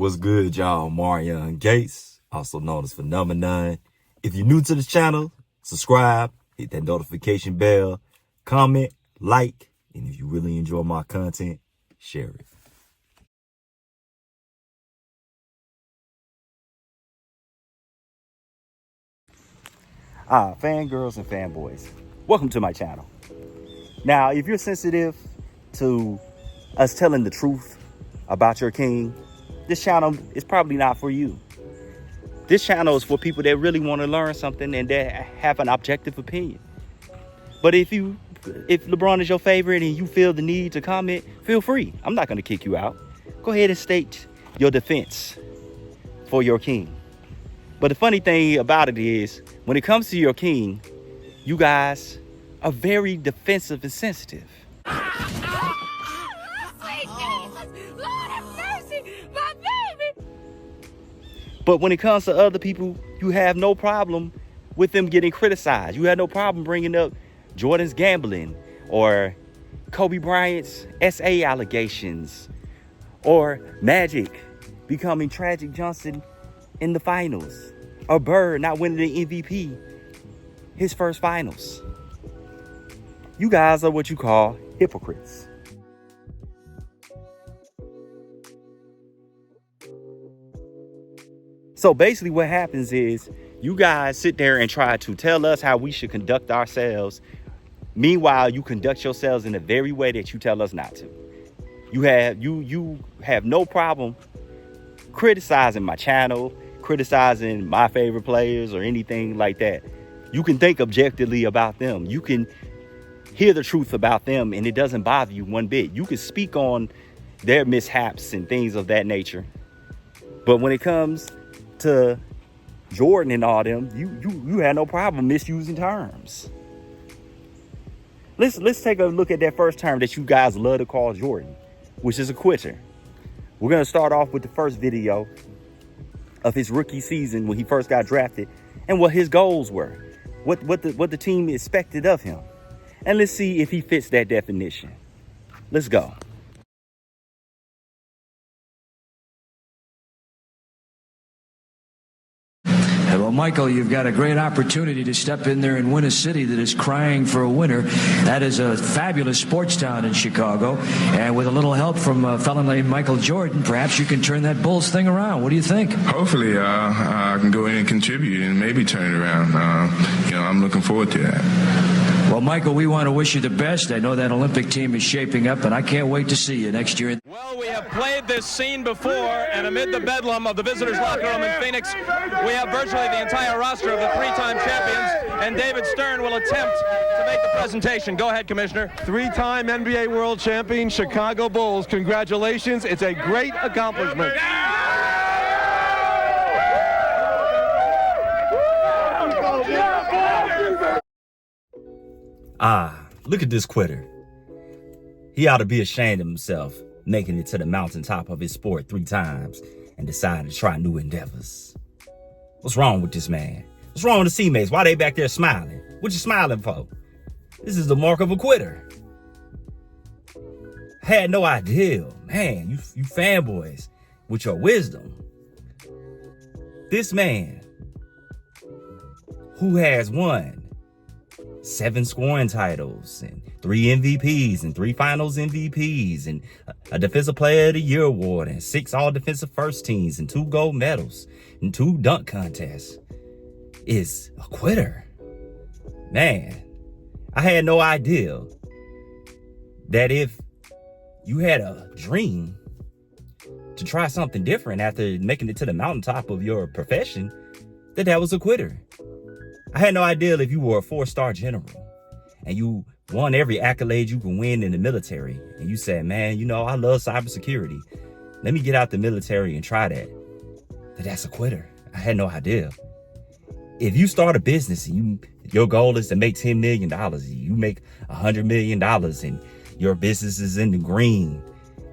What's good, y'all? Marion Gates, also known as Phenomenon. If you're new to the channel, subscribe, hit that notification bell, comment, like, and if you really enjoy my content, share it. Fangirls and fanboys, welcome to my channel. Now, if you're sensitive to us telling the truth about your king, this channel is probably not for you. This channel is for people that really want to learn something and that have an objective opinion. But if LeBron is your favorite and you feel the need to comment, feel free. I'm not going to kick you out. Go ahead and state your defense for your king. But the funny thing about it is, when it comes to your king, you guys are very defensive and sensitive. But when it comes to other people, you have no problem with them getting criticized. You have no problem bringing up Jordan's gambling or Kobe Bryant's SA allegations or Magic becoming Tragic Johnson in the finals or Bird not winning the MVP his first finals. You guys are what you call hypocrites. So basically what happens is you guys sit there and try to tell us how we should conduct ourselves. Meanwhile, you conduct yourselves in the very way that you tell us not to. You have no problem criticizing my channel, criticizing my favorite players or anything like that. You can think objectively about them. You can hear the truth about them and it doesn't bother you one bit. You can speak on their mishaps and things of that nature. But when it comes to Jordan and all them, you had no problem misusing terms. Let's take a look at that first term that you guys love to call Jordan, which is a quitter. We're gonna start off with the first video of his rookie season when he first got drafted and what his goals were, what the team expected of him, and let's see if he fits that definition. Let's go. Well, Michael, you've got a great opportunity to step in there and win a city that is crying for a winner. That is a fabulous sports town in Chicago. And with a little help from a fellow named Michael Jordan, perhaps you can turn that Bulls thing around. What do you think? Hopefully, I can go in and contribute and maybe turn it around. I'm looking forward to that. Well, Michael, we want to wish you the best. I know that Olympic team is shaping up, and I can't wait to see you next year. Well, we have played this scene before, and amid the bedlam of the visitors' locker room in Phoenix, we have virtually the entire roster of the three-time champions, and David Stern will attempt to make the presentation. Go ahead, Commissioner. Three-time NBA World Champion, Chicago Bulls. Congratulations. It's a great accomplishment. Look at this quitter. He ought to be ashamed of himself, making it to the mountaintop of his sport 3 times and deciding to try new endeavors. What's wrong with this man? What's wrong with his teammates? Why they back there smiling? What you smiling for? This is the mark of a quitter. Had no idea. Man, you fanboys with your wisdom. This man who has won 7 scoring titles and 3 MVPs and 3 finals MVPs and a defensive player of the year award and 6 all defensive first teams and 2 gold medals and 2 dunk contests is a quitter. Man, I had no idea that if you had a dream to try something different after making it to the mountaintop of your profession, that was a quitter. I had no idea if you were a 4-star general and you won every accolade you can win in the military and you said, man, I love cybersecurity. Let me get out the military and try that. That's a quitter. I had no idea. If you start a business and your goal is to make $10 million, you make $100 million and your business is in the green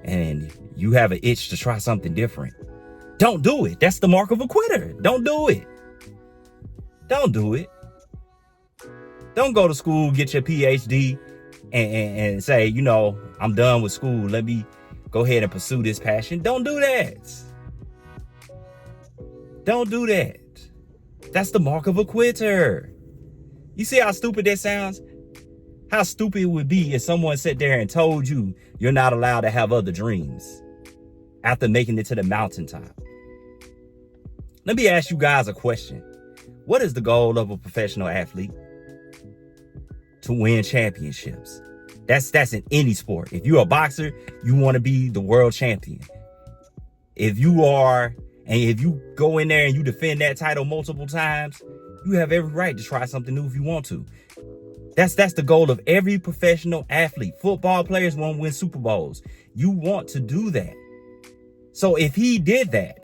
and you have an itch to try something different, don't do it. That's the mark of a quitter. Don't do it. Don't do it. Don't go to school, get your PhD, and say, I'm done with school. Let me go ahead and pursue this passion. Don't do that. Don't do that. That's the mark of a quitter. You see how stupid that sounds? How stupid it would be if someone sat there and told you you're not allowed to have other dreams after making it to the mountaintop. Let me ask you guys a question. What is the goal of a professional athlete? To win championships. That's in any sport. If you're a boxer, you want to be the world champion. If you go in there and you defend that title multiple times, you have every right to try something new if you want to. That's the goal of every professional athlete. Football players want to win Super Bowls. You want to do that. So if he did that,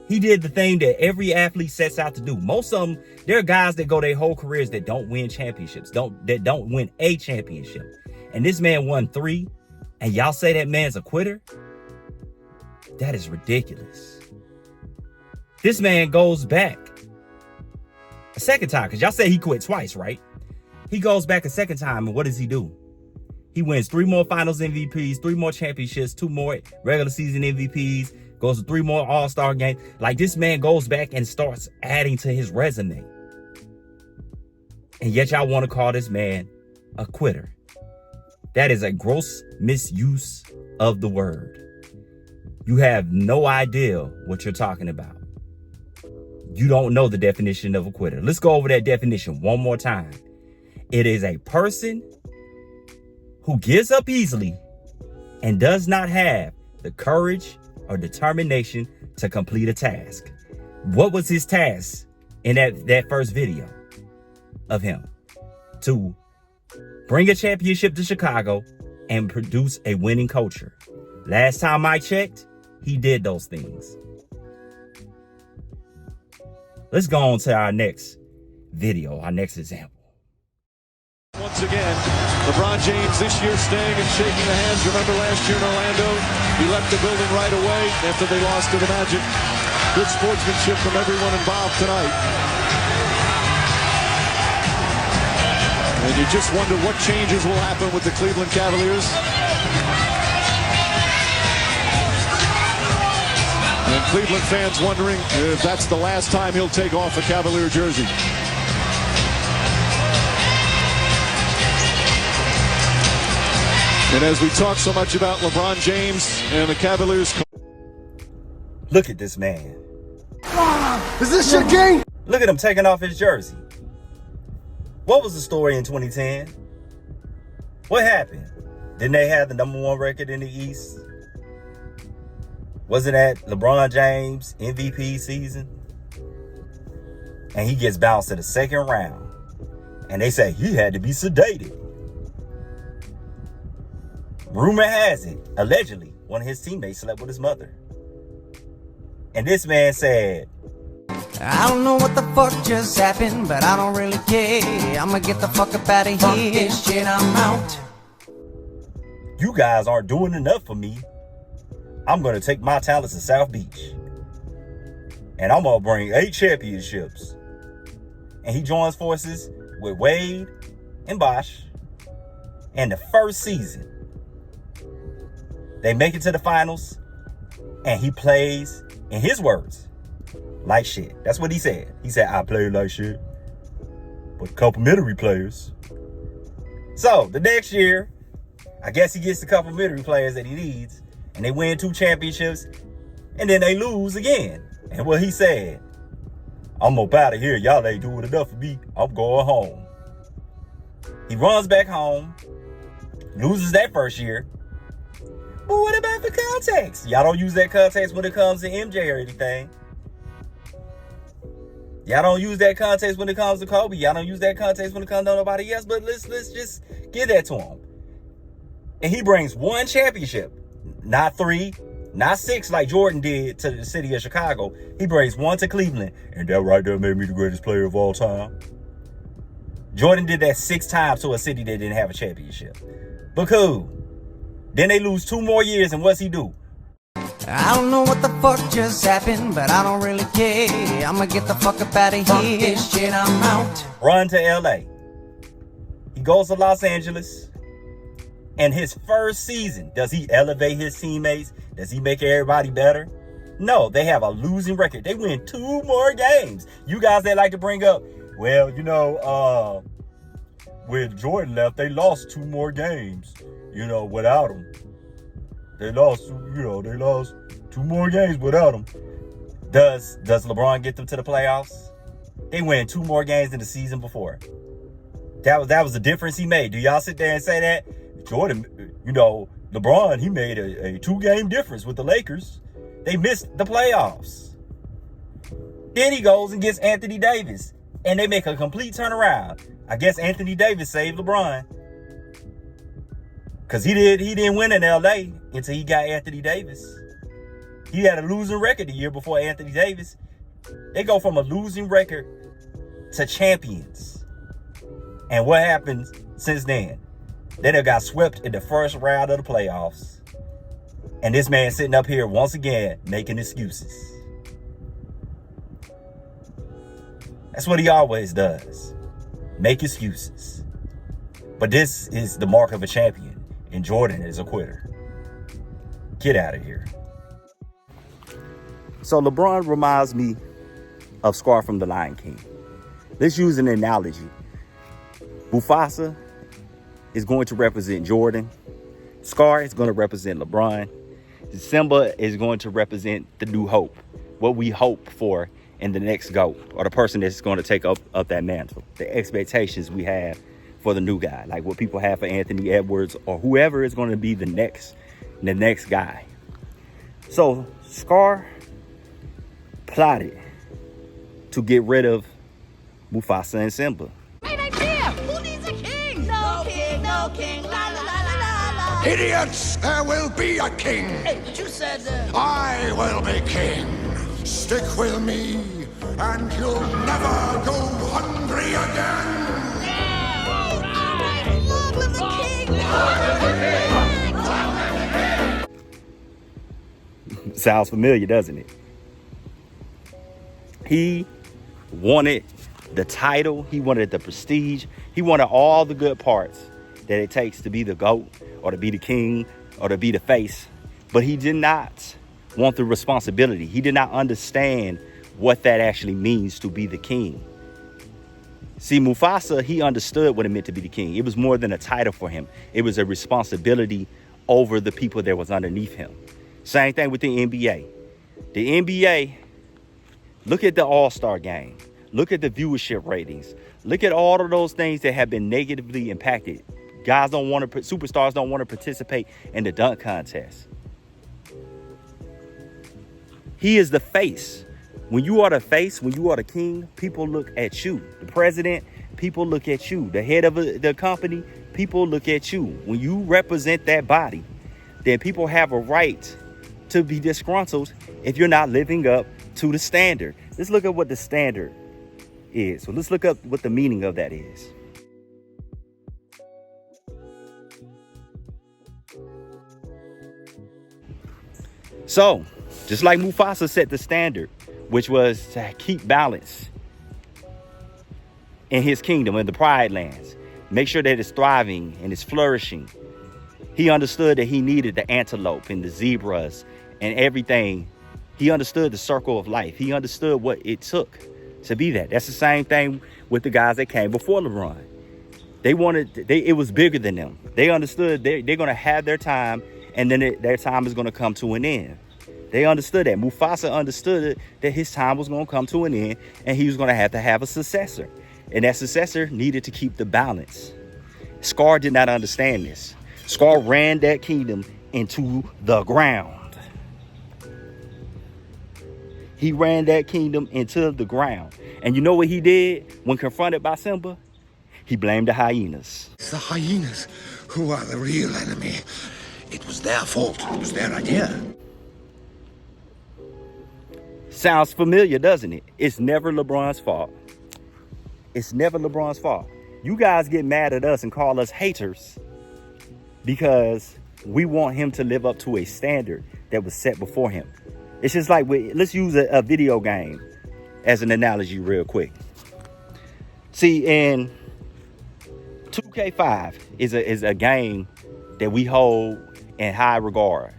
he did the thing that every athlete sets out to do. Most of them, there are guys that go their whole careers that don't win championships, that don't win a championship. And this man won 3, and y'all say that man's a quitter? That is ridiculous. This man goes back a second time, because y'all say he quit twice, right? He goes back a second time, and what does he do? He wins 3 more finals MVPs, 3 more championships, 2 more regular season MVPs, goes to 3 more all-star games. Like, this man goes back and starts adding to his resume. And yet y'all want to call this man a quitter. That is a gross misuse of the word. You have no idea what you're talking about. You don't know the definition of a quitter. Let's go over that definition one more time. It is a person who gives up easily and does not have the courage or determination to complete a task. What was his task in that first video of him? To bring a championship to Chicago and produce a winning culture. Last time I checked, he did those things. Let's go on to our next video, our next example. Once again, LeBron James this year staying and shaking the hands. Remember last year in Orlando, he left the building right away after they lost to the Magic. Good sportsmanship from everyone involved tonight. And you just wonder what changes will happen with the Cleveland Cavaliers. And Cleveland fans wondering if that's the last time he'll take off a Cavalier jersey. And as we talk so much about LeBron James and the Cavaliers. Look at this man. Is this your game? Look at him taking off his jersey. What was the story in 2010? What happened? Didn't they have the #1 record in the East? Wasn't that LeBron James MVP season? And he gets bounced to the second round. And they say he had to be sedated. Rumor has it, allegedly, one of his teammates slept with his mother. And this man said, I don't know what the fuck just happened, but I don't really care. I'ma get the fuck up out of here. Fuck this shit, I'm out. You guys aren't doing enough for me. I'm gonna take my talents to South Beach. And I'm gonna bring 8 championships. And he joins forces with Wade and Bosh. And the first season, they make it to the finals. And he plays, in his words, like shit. That's what he said. He said, I played like shit. But complimentary players. So, the next year, I guess he gets the complimentary players that he needs. And they win 2 championships. And then they lose again. And what he said, I'm up out of here. Y'all ain't doing enough for me. I'm going home. He runs back home. Loses that first year. But what about the context? Y'all don't use that context when it comes to MJ or anything. Y'all don't use that context when it comes to Kobe. Y'all don't use that context when it comes to nobody else. But let's just give that to him. And he brings 1 championship. Not 3, not 6 like Jordan did to the city of Chicago. He brings 1 to Cleveland. And that right there made me the greatest player of all time. Jordan did that 6 times to a city that didn't have a championship. But cool. Then they lose 2 more years, and what's he do? I don't know what the fuck just happened, but I don't really care. I'ma get the fuck up out of here. Fuck this shit, I'm out. Run to LA. He goes to Los Angeles. And his first season, does he elevate his teammates? Does he make everybody better? No, they have a losing record. They win 2 more games. You guys that like to bring up, well, when Jordan left, they lost 2 more games, without him. They lost 2 more games without him. Does LeBron get them to the playoffs? They win 2 more games than the season before. That was the difference he made. Do y'all sit there and say that? Jordan, LeBron, he made a 2-game difference with the Lakers. They missed the playoffs. Then he goes and gets Anthony Davis, and they make a complete turnaround. I guess Anthony Davis saved LeBron, because he didn't win in LA until he got Anthony Davis. He had a losing record the year before Anthony Davis. They go from a losing record to champions. And what happened since then? They done got swept in the first round of the playoffs. And this man sitting up here once again making excuses. That's what he always does. Make excuses. But this is the mark of a champion. And Jordan is a quitter. Get out of here. So LeBron reminds me of Scar from The Lion King. Let's use an analogy. Mufasa is going to represent Jordan. Scar is going to represent LeBron. Simba is going to represent the new hope. What we hope for in the next GOAT, or the person that's going to take up that mantle. The expectations we have for the new guy. Like what people have for Anthony Edwards or whoever is going to be the next guy. So Scar plotted to get rid of Mufasa and Simba. Great idea! Who needs a king? No king, no king, la la la la la. Idiots! There will be a king! Hey, but you said I will be king! Stick with me, and you'll never go hungry again! long live the king! Sounds familiar, doesn't it? He wanted the title, he wanted the prestige, he wanted all the good parts that it takes to be the GOAT, or to be the king, or to be the face. But he did not want the responsibility. He did not understand what that actually means to be the king. See, Mufasa, he understood what it meant to be the king. It was more than a title for him. It was a responsibility over the people that was underneath him. Same thing with the NBA. The NBA, look at the All-Star game. Look at the viewership ratings. Look at all of those things that have been negatively impacted. Superstars don't want to participate in the dunk contest. He is the face. When you are the face, when you are the king, people look at you. The president, people look at you. The head of the company, people look at you. When you represent that body, then people have a right to be disgruntled if you're not living up to the standard. Let's look at what the standard is. So let's look up what the meaning of that is. So, just like Mufasa set the standard, which was to keep balance in his kingdom, in the Pride Lands, make sure that it's thriving and it's flourishing. He understood that he needed the antelope and the zebras and everything. He understood the circle of life. He understood what it took to be that. That's the same thing with the guys that came before LeBron. It was bigger than them. They understood they're going to have their time, and then their time is going to come to an end. They understood that. Mufasa understood that his time was going to come to an end, and he was going to have a successor. And that successor needed to keep the balance. Scar did not understand this. Scar ran that kingdom into the ground. He ran that kingdom into the ground. And you know what he did when confronted by Simba? He blamed the hyenas. It's the hyenas who are the real enemy. It was their fault. It was their idea. Sounds familiar, doesn't it? It's never LeBron's fault. It's never LeBron's fault. You guys get mad at us and call us haters because we want him to live up to a standard that was set before him. It's just like, let's use a video game as an analogy real quick. See, in 2K5 is a game that we hold in high regard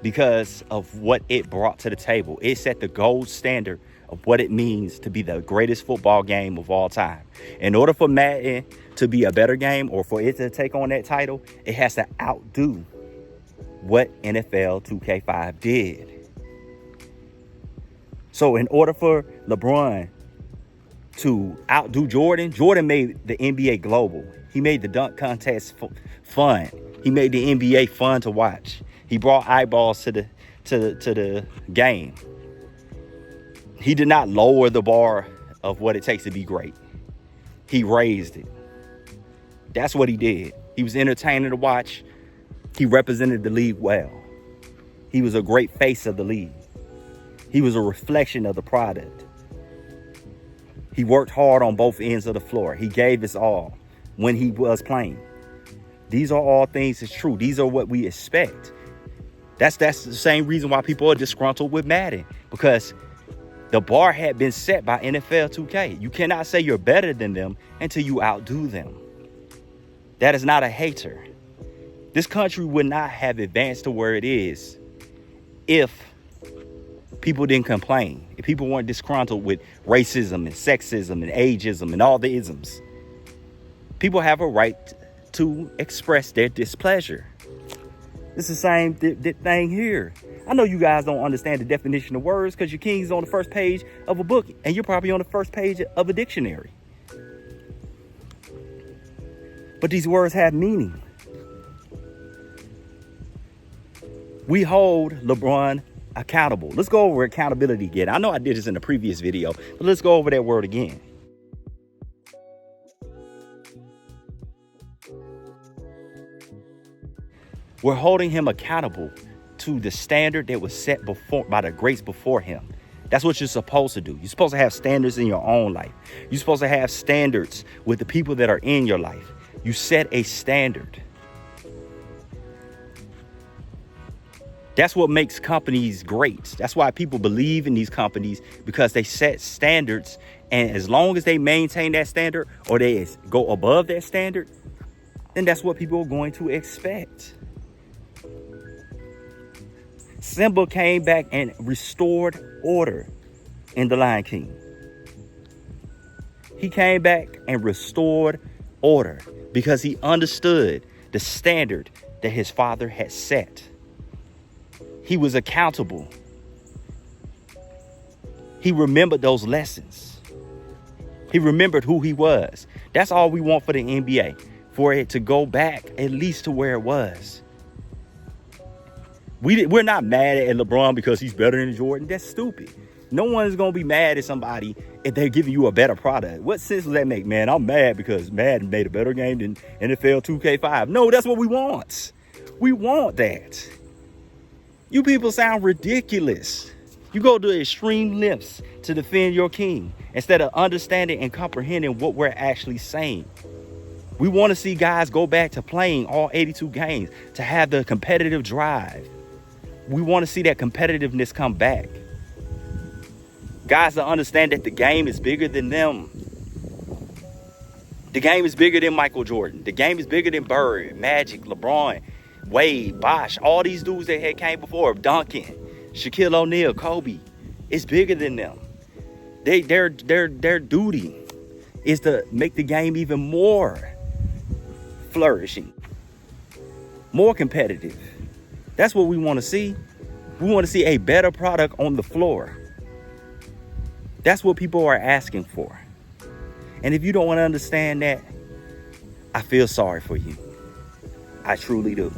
because of what it brought to the table. It set the gold standard of what it means to be the greatest football game of all time. In order for Madden to be a better game, or for it to take on that title, it has to outdo what NFL 2K5 did. So in order for LeBron to outdo Jordan, Jordan made the NBA global. He made the dunk contest fun. He made the NBA fun to watch. He brought eyeballs to the game. He did not lower the bar of what it takes to be great. He raised it. That's what he did. He was entertaining to watch. He represented the league well. He was a great face of the league. He was a reflection of the product. He worked hard on both ends of the floor. He gave his all when he was playing. These are all things that's true. These are what we expect. That's the same reason why people are disgruntled with Madden, because the bar had been set by NFL 2K. You cannot say you're better than them until you outdo them. That is not a hater. This country would not have advanced to where it is if people didn't complain, if people weren't disgruntled with racism and sexism and ageism and all the isms. People have a right to express their displeasure. It's the same thing here. I know you guys don't understand the definition of words because your king's on the first page of a book and you're probably on the first page of a dictionary. But these words have meaning. We hold LeBron accountable. Let's go over accountability again. I know I did this in the previous video, but let's go over that word again. We're holding him accountable to the standard that was set before by the greats before him. That's what you're supposed to do. You're supposed to have standards in your own life. You're supposed to have standards with the people that are in your life. You set a standard. That's what makes companies great. That's why people believe in these companies, because they set standards. And as long as they maintain that standard or they go above that standard, then that's what people are going to expect. Simba came back and restored order in The Lion King. He came back and restored order because he understood the standard that his father had set. He was accountable. He remembered those lessons. He remembered who he was. That's all we want for the NBA, for it to go back at least to where it was. We're not mad at LeBron because he's better than Jordan. That's stupid. No one's going to be mad at somebody if they're giving you a better product. What sense does that make, man? I'm mad because Madden made a better game than NFL 2K5. No, that's what we want. We want that. You people sound ridiculous. You go to extreme lengths to defend your king instead of understanding and comprehending what we're actually saying. We want to see guys go back to playing all 82 games, to have the competitive drive. We want to see that competitiveness come back. Guys to understand that the game is bigger than them. The game is bigger than Michael Jordan. The game is bigger than Bird, Magic, LeBron, Wade, Bosh, all these dudes that had came before, Duncan, Shaquille O'Neal, Kobe. It's bigger than them. Their duty is to make the game even more flourishing, more competitive. That's what we want to see. We want to see a better product on the floor. That's what people are asking for. And if you don't want to understand that, I feel sorry for you. I truly do.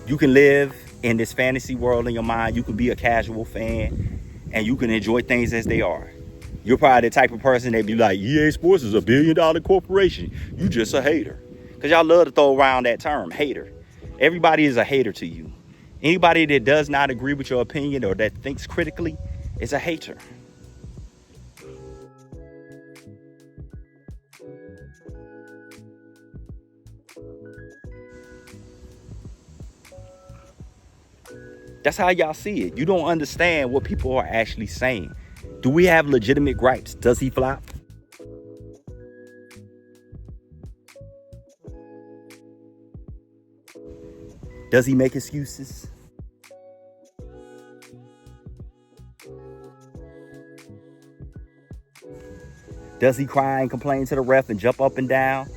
You can live in this fantasy world in your mind. You can be a casual fan and you can enjoy things as they are. You're probably the type of person that be like, EA Sports is $1 billion corporation. You just a hater. Because y'all love to throw around that term, hater. Everybody is a hater to you. Anybody that does not agree with your opinion or that thinks critically is a hater. That's how y'all see it. You don't understand what people are actually saying. Do we have legitimate gripes? Does he flop? Does he make excuses? Does he cry and complain to the ref and jump up and down?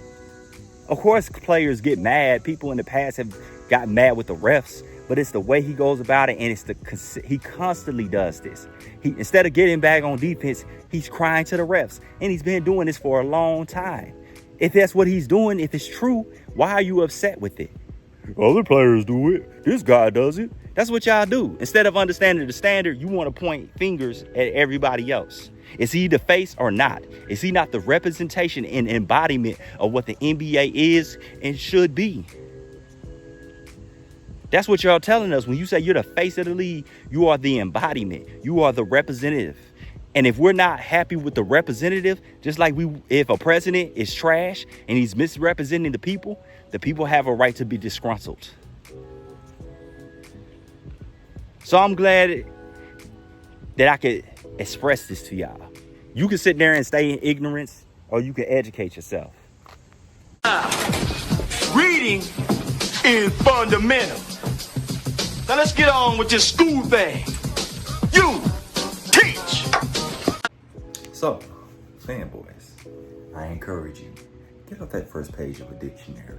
Of course, players get mad. People in the past have gotten mad with the refs, but it's the way he goes about it, and he constantly does this. Instead of getting back on defense, he's crying to the refs, and he's been doing this for a long time. If that's what he's doing, if it's true, why are you upset with it? Other players do it. This guy does it. That's what y'all do. Instead of understanding the standard, you want to point fingers at everybody else. Is he the face or not? Is he not the representation and embodiment of what the NBA is and should be? That's what y'all telling us. When you say you're the face of the league, you are the embodiment. You are the representative. And if we're not happy with the representative, just like if a president is trash and he's misrepresenting the people have a right to be disgruntled. So I'm glad that I could express this to y'all. You can sit there and stay in ignorance, or you can educate yourself. Reading is fundamental. Now let's get on with this school thing. You teach. So, fanboys, I encourage you, get off that first page of a dictionary.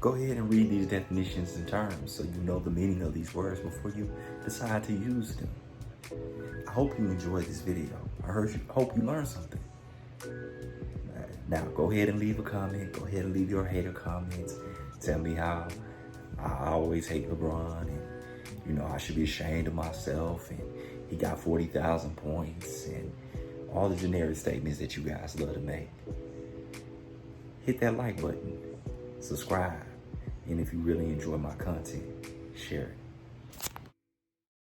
Go ahead and read these definitions and terms so you know the meaning of these words before you decide to use them. I hope you enjoyed this video. Hope you learned something. Now, go ahead and leave a comment. Go ahead and leave your hater comments. Tell me how I always hate LeBron and, I should be ashamed of myself and he got 40,000 points and all the generic statements that you guys love to make. Hit that like button. Subscribe. And if you really enjoy my content, share it.